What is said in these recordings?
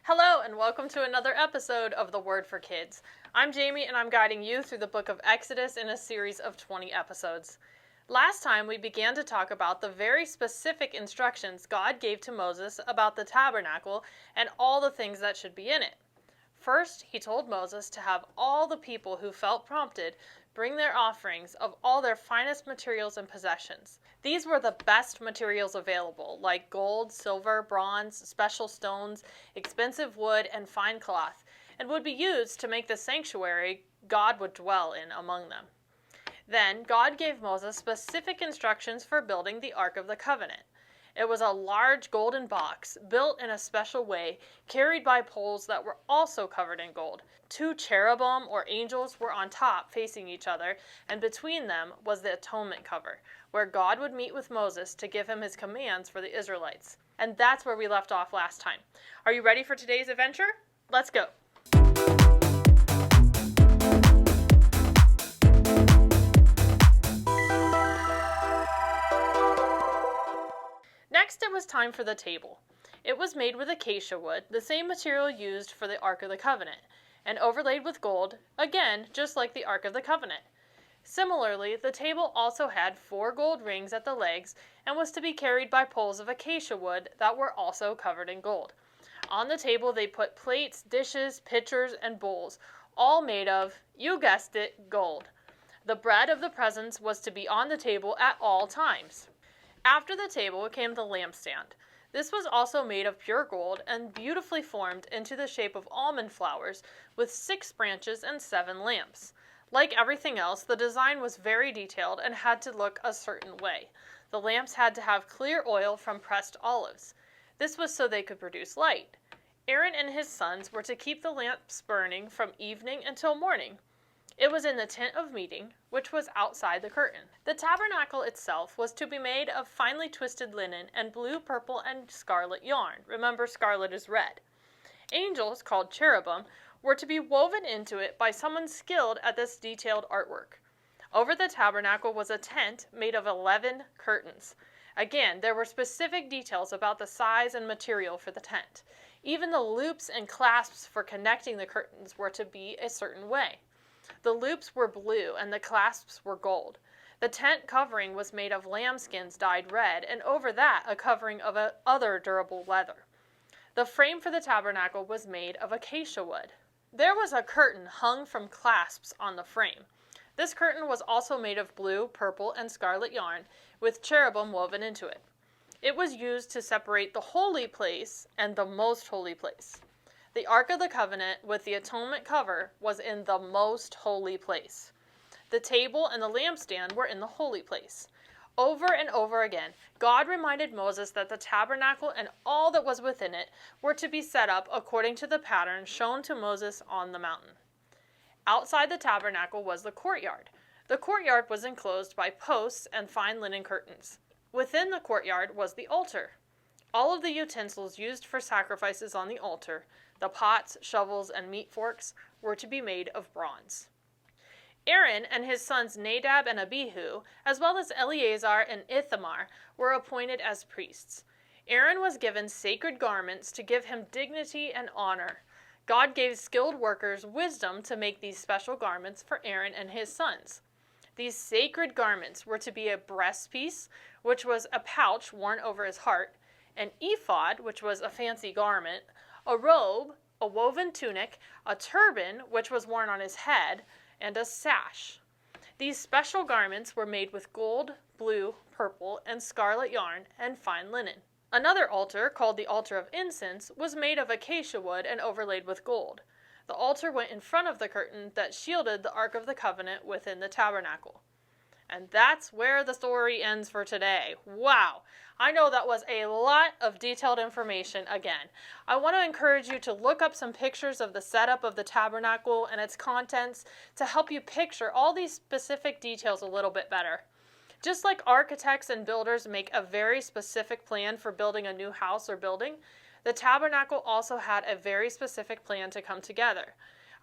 Hello and welcome to another episode of The Word for Kids. I'm Jaymie and I'm guiding you through the book of Exodus in a series of 20 episodes. Last time we began to talk about the very specific instructions God gave to Moses about the tabernacle and all the things that should be in it. First, he told Moses to have all the people who felt prompted bring their offerings of all their finest materials and possessions. These were the best materials available, like gold, silver, bronze, special stones, expensive wood, and fine cloth, and would be used to make the sanctuary God would dwell in among them. Then God gave Moses specific instructions for building the Ark of the Covenant. It was a large golden box, built in a special way, carried by poles that were also covered in gold. 2 cherubim or angels were on top facing each other, and between them was the atonement cover, where God would meet with Moses to give him his commands for the Israelites. And that's where we left off last time. Are you ready for today's adventure? Let's go! Next, it was time for the table. It was made with acacia wood, the same material used for the Ark of the Covenant, and overlaid with gold, again, just like the Ark of the Covenant. Similarly, the table also had 4 gold rings at the legs and was to be carried by poles of acacia wood that were also covered in gold. On the table they put plates, dishes, pitchers, and bowls, all made of, you guessed it, gold. The bread of the presence was to be on the table at all times. After the table came the lampstand. This was also made of pure gold and beautifully formed into the shape of almond flowers with 6 branches and 7 lamps. Like everything else, the design was very detailed and had to look a certain way. The lamps had to have clear oil from pressed olives. This was so they could produce light. Aaron and his sons were to keep the lamps burning from evening until morning. It was in the tent of meeting, which was outside the curtain. The tabernacle itself was to be made of finely twisted linen and blue, purple, and scarlet yarn. Remember, scarlet is red. Angels, called cherubim, were to be woven into it by someone skilled at this detailed artwork. Over the tabernacle was a tent made of 11 curtains. Again, there were specific details about the size and material for the tent. Even the loops and clasps for connecting the curtains were to be a certain way. The loops were blue and the clasps were gold. The tent covering was made of lambskins dyed red, and over that a covering of other durable leather. The frame for the tabernacle was made of acacia wood. There was a curtain hung from clasps on the frame. This curtain was also made of blue, purple, and scarlet yarn, with cherubim woven into it. It was used to separate the holy place and the most holy place. The Ark of the Covenant with the atonement cover was in the most holy place. The table and the lampstand were in the holy place. Over and over again, God reminded Moses that the tabernacle and all that was within it were to be set up according to the pattern shown to Moses on the mountain. Outside the tabernacle was the courtyard. The courtyard was enclosed by posts and fine linen curtains. Within the courtyard was the altar. All of the utensils used for sacrifices on the altar, the pots, shovels, and meat forks, were to be made of bronze. Aaron and his sons Nadab and Abihu, as well as Eleazar and Ithamar, were appointed as priests. Aaron was given sacred garments to give him dignity and honor. God gave skilled workers wisdom to make these special garments for Aaron and his sons. These sacred garments were to be a breastpiece, which was a pouch worn over his heart, an ephod, which was a fancy garment, a robe, a woven tunic, a turban, which was worn on his head, and a sash. These special garments were made with gold, blue, purple, and scarlet yarn and fine linen. Another altar, called the altar of incense, was made of acacia wood and overlaid with gold. The altar went in front of the curtain that shielded the Ark of the Covenant within the tabernacle. And that's where the story ends for today. Wow! I know that was a lot of detailed information again. I want to encourage you to look up some pictures of the setup of the tabernacle and its contents to help you picture all these specific details a little bit better. Just like architects and builders make a very specific plan for building a new house or building, the tabernacle also had a very specific plan to come together.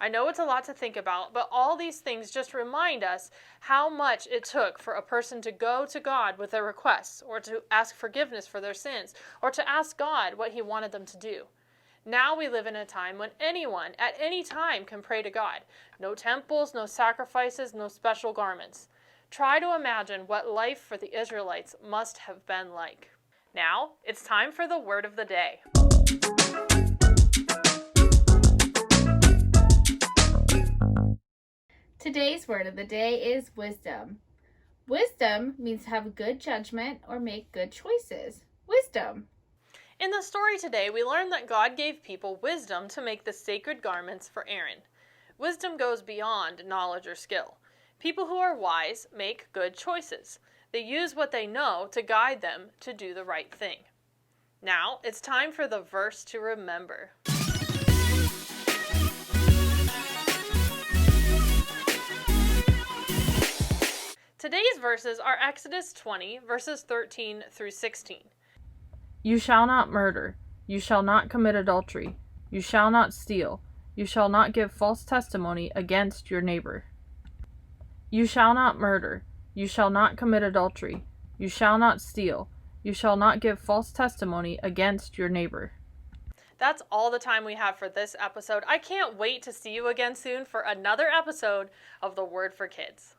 I know it's a lot to think about, but all these things just remind us how much it took for a person to go to God with their requests, or to ask forgiveness for their sins, or to ask God what he wanted them to do. Now we live in a time when anyone, at any time, can pray to God. No temples, no sacrifices, no special garments. Try to imagine what life for the Israelites must have been like. Now, it's time for the word of the day. Today's word of the day is wisdom. Wisdom means to have good judgment or make good choices. Wisdom. In the story today, we learn that God gave people wisdom to make the sacred garments for Aaron. Wisdom goes beyond knowledge or skill. People who are wise make good choices. They use what they know to guide them to do the right thing. Now, it's time for the verse to remember. Today's verses are Exodus 20, verses 13 through 16. You shall not murder. You shall not commit adultery. You shall not steal. You shall not give false testimony against your neighbor. You shall not murder. You shall not commit adultery. You shall not steal. You shall not give false testimony against your neighbor. That's all the time we have for this episode. I can't wait to see you again soon for another episode of The Word for Kids.